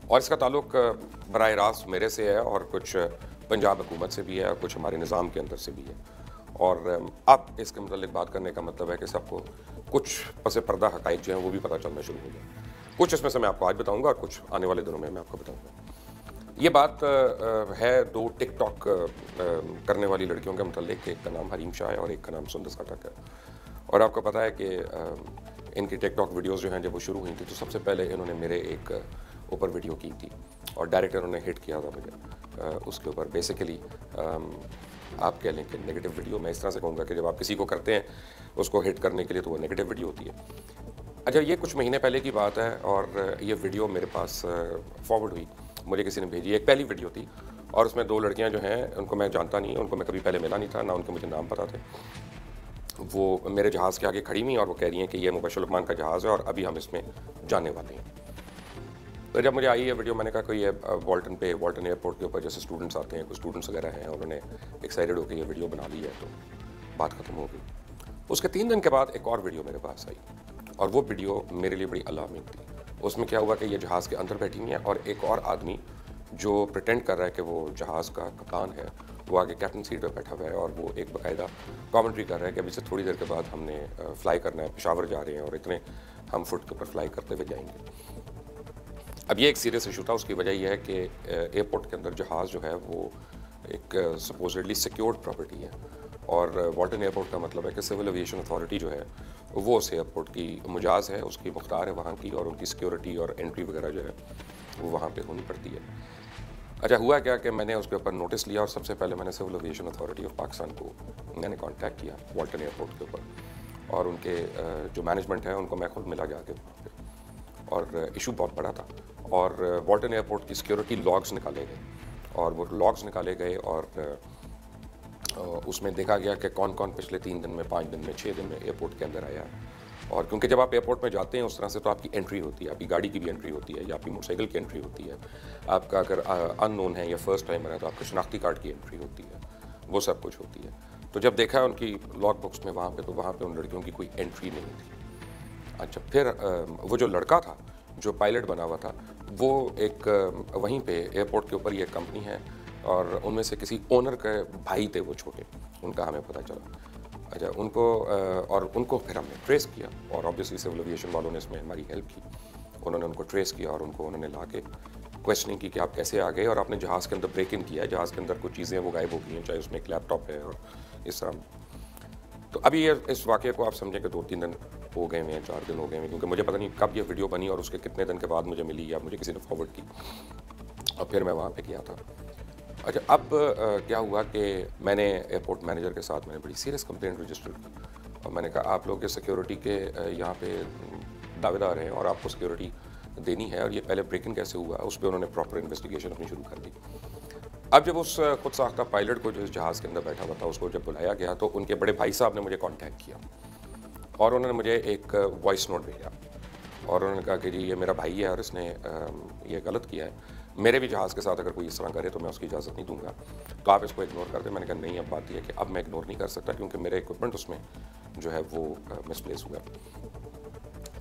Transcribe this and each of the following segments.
اور اس کا تعلق براہ راست میرے سے ہے اور کچھ پنجاب حکومت سے بھی ہے اور کچھ ہمارے نظام کے اندر سے بھی ہے. اور اب اس کے متعلق بات کرنے کا مطلب ہے کہ سب کو کچھ پس پردہ حقائق جو ہیں وہ بھی پتہ چلنا شروع ہو جائے. کچھ اس میں سے میں آپ کو آج بتاؤں گا اور کچھ آنے والے دنوں میں آپ کو بتاؤں گا. یہ بات ہے دو ٹک ٹاک کرنے والی لڑکیوں کے متعلق. ایک کا نام حریم شاہ ہے اور ایک کا نام سندس کھٹک ہے. اور آپ کو پتہ ہے کہ ان کی ٹک ٹاک ویڈیوز جو ہیں جب وہ شروع ہوئی تھی تو سب سے پہلے انہوں نے میرے ایک اوپر ویڈیو کی تھی اور ڈائریکٹر انہوں نے ہٹ کیا تھا مجھے اس کے اوپر. بیسیکلی آپ کہہ لیں کہ نیگیٹو ویڈیو. میں اس طرح سے کہوں گا کہ جب آپ کسی کو کرتے ہیں اس کو ہٹ کرنے کے لیے تو وہ نیگیٹو ویڈیو ہوتی ہے. اچھا یہ کچھ مہینے پہلے کی بات ہے اور یہ ویڈیو میرے پاس فارورڈ ہوئی, مجھے کسی نے بھیجی. ایک پہلی ویڈیو تھی اور اس میں دو لڑکیاں جو ہیں ان کو میں جانتا نہیں, ان کو میں کبھی پہلے ملا نہیں تھا, نہ ان کے مجھے نام پتہ تھے. وہ میرے جہاز کے آگے کھڑی ہوئی اور وہ کہہ رہی ہیں کہ یہ مبشر لقمان کا جہاز ہے اور ابھی ہم اس میں جانے والے ہیں. تو جب مجھے آئی یہ ویڈیو میں نے کہا کہ یہ والٹن ایئرپورٹ کے اوپر جیسے اسٹوڈنٹس آتے ہیں, کچھ اسٹوڈنٹس وغیرہ ہیں, انہوں نے ایکسائٹیڈ ہو کے یہ ویڈیو بنا لی ہے تو بات ختم ہو گئی. اس کے 3 دن کے بعد ایک اور ویڈیو میرے پاس آئی اور وہ ویڈیو میرے لیے بڑی الارمنگ تھی. اس میں کیا ہوا کہ یہ جہاز کے اندر بیٹھی ہوئی ہیں اور ایک اور آدمی جو پریٹینڈ کر رہا ہے کہ وہ جہاز کا کپتان ہے وہ آگے کیپٹن سیٹ پہ بیٹھا ہوا ہے اور وہ ایک باقاعدہ کامنٹری کر رہا ہے کہ ابھی سے تھوڑی دیر کے بعد ہم نے فلائی کرنا ہے, پشاور جا رہے ہیں اور اتنے ہم فٹ کے اوپر فلائی کرتے ہوئے جائیں گے. اب یہ ایک سیریس ایشو تھا. اس کی وجہ یہ ہے کہ ایئرپورٹ کے اندر جہاز جو ہے وہ ایک سپوزڈلی سیکیورڈ پراپرٹی ہے اور والٹن ایئرپورٹ کا مطلب ہے کہ سول ایویشن اتھارٹی جو ہے وہ اس ایئرپورٹ کی مجاز ہے, اس کی مختار ہے وہاں کی, اور ان کی سیکیورٹی اور انٹری وغیرہ جو ہے وہ وہاں پہ ہونی پڑتی ہے. اچھا ہوا کیا کہ میں نے اس کے اوپر نوٹس لیا اور سب سے پہلے میں نے civil aviation authority of Pakistan کو میں نے کانٹیکٹ کیا والٹن ایئرپورٹ کے اوپر اور ان کے جو مینجمنٹ ہے ان کو میں خود ملا جا کے وہاں پہ. اور ایشو بہت بڑا تھا اور والٹن ایئرپورٹ کی سیکیورٹی لاگز نکالے گئے اور وہ لاگز نکالے گئے اور اس میں دیکھا گیا کہ کون کون پچھلے 3 دن میں, 5 دن میں, 6 دن میں ایئرپورٹ کے اندر آیا. اور کیونکہ جب آپ ایئرپورٹ میں جاتے ہیں اس طرح سے تو آپ کی انٹری ہوتی ہے, آپ کی گاڑی کی بھی انٹری ہوتی ہے یا آپ کی موٹر سائیکل کی انٹری ہوتی ہے. آپ کا اگر ان نون ہے یا فرسٹ ٹائمر ہے تو آپ کا شناختی کارڈ کی انٹری ہوتی ہے, وہ سب کچھ ہوتی ہے. تو جب دیکھا ان کی لاگ بکس میں وہاں پہ تو وہاں پہ ان لڑکیوں کی کوئی انٹری نہیں تھی. اچھا پھر وہ جو لڑکا تھا جو پائلٹ بنا ہوا تھا وہ ایک وہیں پہ ایئرپورٹ کے اوپر یہ کمپنی ہے اور ان میں سے کسی اونر کے بھائی تھے وہ چھوٹے, ان کا ہمیں پتہ چلا. اچھا ان کو پھر ہم نے ٹریس کیا اور آبویسلی سول ایویشن والوں نے اس میں ہماری ہیلپ کی. انہوں نے ان کو ٹریس کیا اور انہوں نے لا کے کویشچننگ کی کہ آپ کیسے آ گئے اور آپ نے جہاز کے اندر بریک ان کیا ہے, جہاز کے اندر کچھ چیزیں وہ غائب ہو گئی ہیں, چاہے اس میں ایک لیپ ٹاپ ہے اور اس طرح. تو ابھی یہ اس واقعے کو آپ سمجھیں کہ 2-3 دن ہو گئے ہیں, 4 دن ہو گئے ہیں, کیونکہ مجھے پتہ نہیں کب یہ ویڈیو بنی اور اس کے کتنے دن کے بعد مجھے ملی یا مجھے کسی نے فارورڈ کی اور پھر میں وہاں پہ کیا تھا. اچھا اب کیا ہوا کہ میں نے ایئرپورٹ مینیجر کے ساتھ میں نے بڑی سیریس کمپلینٹ رجسٹر کی اور میں نے کہا آپ لوگ سیکیورٹی کے یہاں پہ دعوے دار ہیں اور آپ کو سیکیورٹی دینی ہے اور یہ پہلے بریک ان کیسے ہوا, اس پہ انہوں نے پراپر انویسٹیگیشن اپنی شروع کر دی. اب جب اس خود ساختہ پائلٹ کو جو اس جہاز کے اندر بیٹھا ہوا تھا اس کو جب بلایا گیا تو ان کے بڑے بھائی صاحب نے مجھے کانٹیکٹ کیا اور انہوں نے مجھے ایک وائس نوٹ بھیجا اور انہوں نے کہا کہ جی یہ میرا بھائی ہے اور اس نے یہ غلط کیا ہے, میرے بھی جہاز کے ساتھ اگر کوئی اس طرح کرے تو میں اس کی اجازت نہیں دوں گا, تو آپ اس کو اگنور کر دیں. میں نے کہا نہیں, اب بات یہ ہے کہ اب میں اگنور نہیں کر سکتا کیونکہ میرے ایکوپمنٹ اس میں جو ہے وہ مس پلیس ہوا.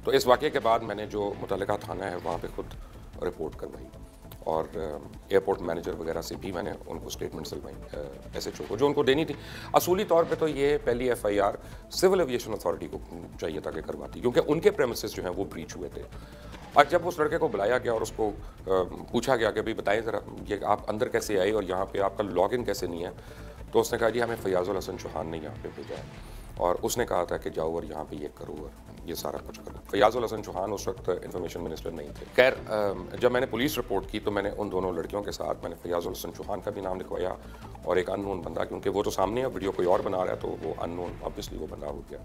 تو اس واقعے کے بعد میں نے جو متعلقہ تھانہ ہے وہاں پہ خود رپورٹ کروائی اور ایئرپورٹ مینیجر وغیرہ سے بھی میں نے ان کو اسٹیٹمنٹ سلوائی ایس ایچ او کو جو ان کو دینی تھی. اصولی طور پہ تو یہ پہلی F I R civil aviation authority کو چاہیے تھا کہ کرواتی, کیونکہ ان کے پریمیسز جو ہیں وہ بریچ ہوئے تھے. اور جب اس لڑکے کو بلایا گیا اور اس کو پوچھا گیا کہ بھائی بتائیں ذرا یہ آپ اندر کیسے آئے اور یہاں پہ آپ کا لاگ ان کیسے نہیں ہے, تو اس نے کہا جی ہمیں فیاض الحسن چوہان نے یہاں پہ بھیجا ہے اور اس نے کہا تھا کہ جاؤ اور یہاں پہ یہ کرو اور یہ سارا کچھ کرو. فیاض الحسن چوہان اس وقت انفارمیشن منسٹر نہیں تھے. خیر جب میں نے پولیس رپورٹ کی تو میں نے ان دونوں لڑکیوں کے ساتھ میں نے فیاض الحسن چوہان کا بھی نام لکھوایا اور ایک ان نون بندہ, کیونکہ وہ تو سامنے ہے, ویڈیو کوئی اور بنا رہا ہے تو وہ ان نون آبویسلی وہ بندہ ہو گیا.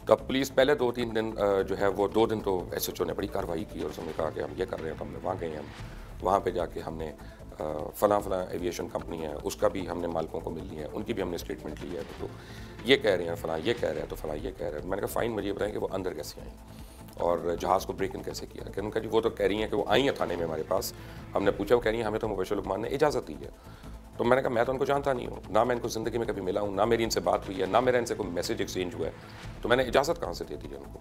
تو اب پولیس پہلے 2-3 دن جو ہے وہ 2 دن تو ایس ایچ او نے بڑی کارروائی کی اور اس نے کہا کہ ہم یہ کر رہے ہیں, تو ہم نے وہاں گئے, ہم وہاں پہ جا کے ہم نے فلاں ایویشن کمپنی ہے اس کا بھی ہم نے مالکوں کو مل لیا ہے, ان کی بھی ہم نے اسٹیٹمنٹ لی ہے, تو یہ کہہ رہے ہیں فلاں یہ کہہ رہے ہیں تو فلاں یہ کہہ رہے ہیں. میں نے کہا فائن, مجھے یہ بتائیں کہ وہ اندر کیسے آئیں اور جہاز کو بریک ان کیسے کیا. کہ ان کا جی وہ تو کہہ رہی ہیں کہ وہ آئی ہیں تھانے میں ہمارے پاس, ہم نے پوچھا, وہ کہہ رہی ہیں ہمیں تو مبشر لقمان نے اجازت دی ہے. تو میں نے کہا میں تو ان کو جانتا نہیں ہوں, نہ میں ان کو زندگی میں کبھی ملا ہوں, نہ میری ان سے بات ہوئی ہے, نہ میرا ان سے کوئی میسج ایکسچینج ہوا ہے, تو میں نے اجازت کہاں سے دے دی ہے ان کو.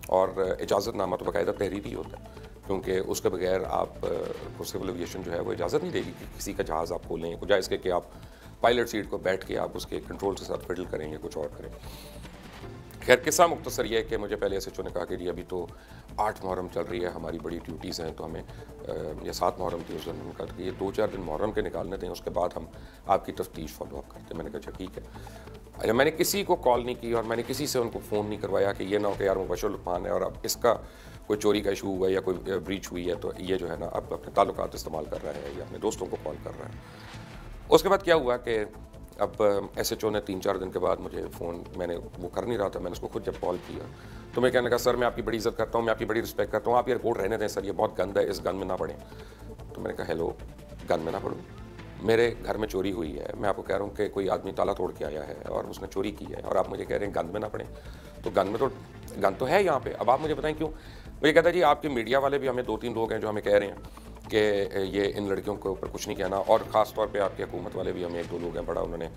اور اجازت نامہ تو باقاعدہ تحریری ہوتا ہے، کیونکہ اس کے بغیر آپ کو سول ایویشن جو ہے وہ اجازت نہیں دے گی کہ کسی کا جہاز آپ کھولیں، بجائے اس کے کہ آپ پائلٹ سیٹ کو بیٹھ کے آپ اس کے کنٹرول کے ساتھ فڈل کریں یا کچھ اور کریں۔ خیر قصہ مختصر یہ ہے کہ مجھے پہلے ایس ایچ او نے کہا کہ جی ابھی تو 8 محرم چل رہی ہے، ہماری بڑی ڈیوٹیز ہیں، تو ہمیں یا 7 محرم تھی اس دن، ان کا کہ یہ 2-4 دن محرم کے نکالنے دیں، اس کے بعد ہم آپ کی تفتیش فالو اپ کرتے ہیں۔ میں نے کہا اچھا ٹھیک ہے۔ اچھا میں نے کسی کو کال نہیں کی اور میں نے کسی سے ان کو فون نہیں کروایا کہ یہ نہ ہو کہ یار مبشر لقمان ہے اور اب اس کا کوئی چوری کا ایشو ہوا ہے یا کوئی بریچ ہوئی ہے تو یہ جو ہے نا اب اپنے تعلقات استعمال کر رہا ہے یا اپنے دوستوں کو کال کر رہا ہے۔ اس کے بعد کیا ہوا کہ اب ایس ایچ او نے 3-4 دن کے بعد مجھے فون، میں نے وہ کر نہیں رہا تھا، میں نے اس کو خود جب کال کیا تو میں کہنے کہا سر میں آپ کی بڑی عزت کرتا ہوں، میں آپ کی بڑی رسپیکٹ کرتا ہوں، آپ یہ رپورٹ رہنے دیں سر، یہ بہت گند ہے، اس گند میں نہ پڑیں۔ تو میں نے کہا ہیلو، گند میں نہ پڑوں؟ میرے گھر میں چوری ہوئی ہے، میں آپ کو کہہ رہا ہوں کہ کوئی آدمی تالا توڑ کے آیا ہے اور اس نے چوری کی ہے اور آپ مجھے کہہ رہے ہیں گند میں نہ پڑیں؟ تو گند تو ہے یہاں پہ، اب آپ مجھے بتائیں کیوں؟ مجھے کہتا ہے جی آپ کے میڈیا والے بھی، ہمیں 2-3 لوگ ہیں جو ہمیں کہہ رہے ہیں کہ یہ ان لڑکیوں کے اوپر کچھ نہیں کہنا، اور خاص طور پہ آپ کی حکومت والے بھی، ہمیں 1-2 لوگ ہیں، بڑا انہوں نے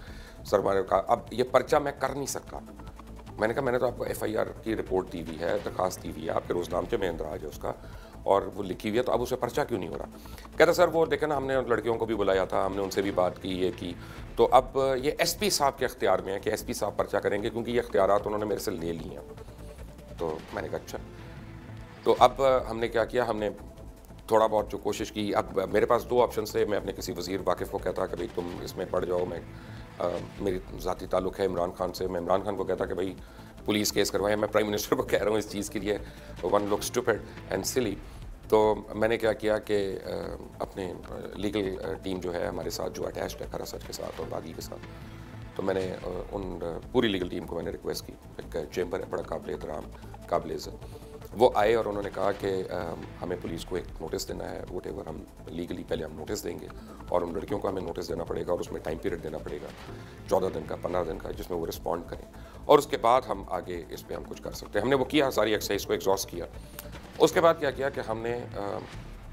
سرمایہ کا، اب یہ پرچہ میں کر نہیں سکتا۔ میں نے کہا میں نے تو آپ کو ایف آئی آر کی رپورٹ دی ہوئی ہے، درخواست دی ہوئی ہے، آپ کے روزنامچے میں اندراج ہے اس کا اور وہ لکھی ہوئی ہے، تو اب اسے پرچہ کیوں نہیں ہو رہا؟ کہتا سر وہ دیکھیں نا ہم نے لڑکیوں کو بھی بلایا تھا، ہم نے ان سے بھی بات کی، یہ کی، تو اب یہ ایس پی صاحب کے اختیار میں ہے کہ ایس پی صاحب پرچہ کریں گے کیونکہ یہ اختیارات انہوں نے میرے سے لے لیے ہیں۔ تو میں نے کہا اچھا۔ تو اب ہم نے کیا کیا، ہم نے تھوڑا بہت جو کوشش کی، اب میرے پاس 2 آپشن تھے، میں اپنے کسی وزیر واقف کو کہتا کہ بھئی تم اس میں پڑ جاؤ، میں میری ذاتی تعلق ہے عمران خان سے، میں عمران خان کو کہتا کہ بھئی پولیس کیس کروائے، میں پرائم منسٹر کو کہہ رہا ہوں اس چیز کے لیے، ون لک اسٹوپڈ اینڈ سلی۔ تو میں نے کیا کیا کہ اپنے لیگل ٹیم جو ہے ہمارے ساتھ جو اٹیچڈ ہے کھرا سچ کے ساتھ اور باغی کے ساتھ، تو میں نے ان پوری لیگل ٹیم کو میں نے ریکویسٹ کی، ایک چیمبر ہے بڑا قابل احترام، قابل عزت، وہ آئے اور انہوں نے کہا کہ ہمیں پولیس کو ایک نوٹس دینا ہے، وٹ ایور، ہم لیگلی پہلے ہم نوٹس دیں گے اور ان لڑکیوں کو ہمیں نوٹس دینا پڑے گا اور اس میں ٹائم پیریڈ دینا پڑے گا 14 دن کا، 15 دن کا، جس میں وہ رسپونڈ کریں اور اس کے بعد ہم آگے اس پہ ہم کچھ کر سکتے ہیں۔ ہم نے وہ کیا، ساری ایکسرسائز کو ایگزاسٹ کیا۔ اس کے بعد کیا کیا کہ ہم نے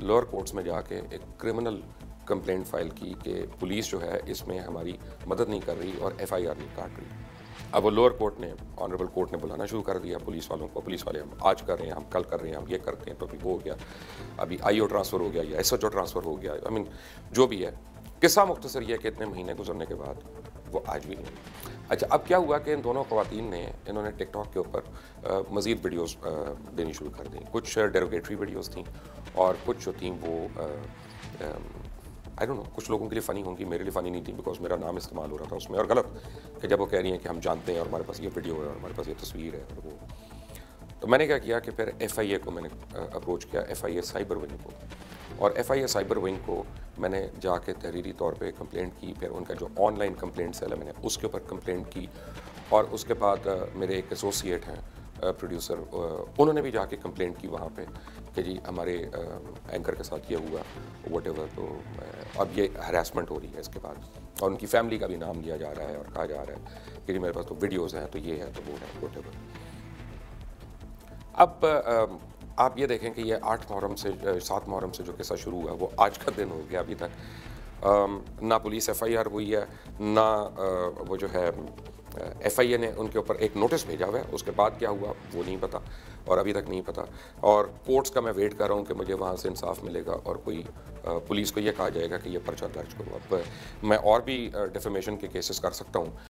لوئر کورٹس میں جا کے ایک کرمنل کمپلینٹ فائل کی کہ پولیس جو ہے اس میں ہماری مدد نہیں کر رہی اور ایف آئی آر نہیں کاٹ رہی۔ اب وہ لوئر کورٹ نے، آنریبل کورٹ نے بلانا شروع کر دیا پولیس والوں کو، پولیس والے ہم آج کر رہے ہیں، ہم کل کر رہے ہیں، ہم یہ کرتے ہیں، تو ابھی وہ ہو گیا، ابھی آئی او ٹرانسفر ہو گیا یا ایس ایچ او ٹرانسفر ہو گیا، جو بھی ہے۔ قصہ مختصر یہ ہے کہ اتنے مہینے گزرنے کے بعد وہ آج بھی نہیں۔ اچھا اب کیا ہوا کہ ان دونوں خواتین نے، انہوں نے ٹک ٹاک کے اوپر مزید ویڈیوز دینی شروع کر دیں، کچھ ڈیروگیٹری ویڈیوز تھیں اور کچھ جو تھیں وہ آئی ڈونٹ نو، کچھ لوگوں کے لیے فنی ہوں گی، میرے لیے فنی نہیں تھی بیکاز میرا نام استعمال ہو رہا تھا اس میں، اور غلط کہ جب وہ کہہ رہی ہیں کہ ہم جانتے ہیں اور ہمارے پاس یہ ویڈیو ہے اور ہمارے پاس یہ تصویر ہے اور وہ۔ تو میں نے کیا کیا کہ پھر ایف آئی اے کو میں نے اپروچ کیا، F I A cyber wing کو، اور F I A cyber wing کو میں نے جا کے تحریری طور پہ کمپلینٹ کی، پھر ان کا جو آن لائن کمپلینٹ سیل ہے میں نے اس کے اوپر کمپلینٹ کی، اور اس کے بعد میرے ایک ایسوسیٹ ہیں پروڈیوسر، انہوں نے بھی جا کے کمپلینٹ کی وہاں پہ کہ جی ہمارے اینکر کے ساتھ یہ ہوا وٹ ایور، تو اب یہ ہراسمنٹ ہو رہی ہے اس کے بعد، اور ان کی فیملی کا بھی نام لیا جا رہا ہے اور کہا جا رہا ہے کہ جی میرے پاس تو ویڈیوز ہیں، تو یہ ہے تو وہ ہے وٹ ایور۔ اب آپ یہ دیکھیں کہ یہ 8 محرم سے 7 محرم سے جو قصہ شروع ہوا وہ آج کا دن ہو گیا، ابھی تک نہ پولیس ایف آئی آر ہوئی ہے، نہ وہ جو ہے ایف آئی اے نے ان کے اوپر ایک نوٹس بھیجا ہوا ہے، اس کے بعد کیا ہوا وہ نہیں پتہ اور ابھی تک نہیں پتہ، اور کورٹس کا میں ویٹ کر رہا ہوں کہ مجھے وہاں سے انصاف ملے گا اور کوئی پولیس کو یہ کہا جائے گا کہ یہ پرچہ درج کرو۔ اب میں اور بھی ڈیفیمیشن کے کیسز کر سکتا ہوں،